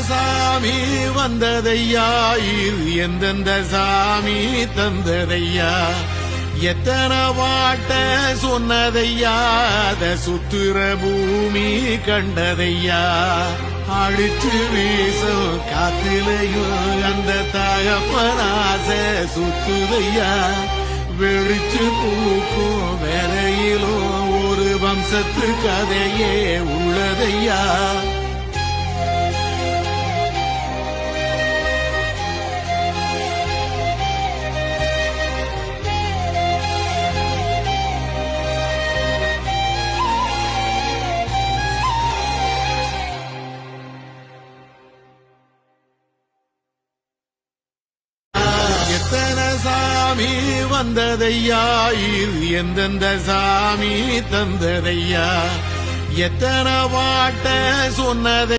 சாமி வந்ததையா இது எந்தெந்த சாமி தந்ததையா எத்தனை பாட்ட சொன்னதையா அத சுத்துற பூமி கண்டதையா அடிச்சு வீசும் காத்திலையும் அந்த தகப்பனாச சுத்துதையா வெடிச்சு பூக்கும் வேலையிலும் ஒரு வம்சத்து கதையே உள்ளதையா எத்தனை சாமி வந்ததையா இது எந்தெந்த சாமி தந்ததையா எத்தனை பாட்ட சொன்னதை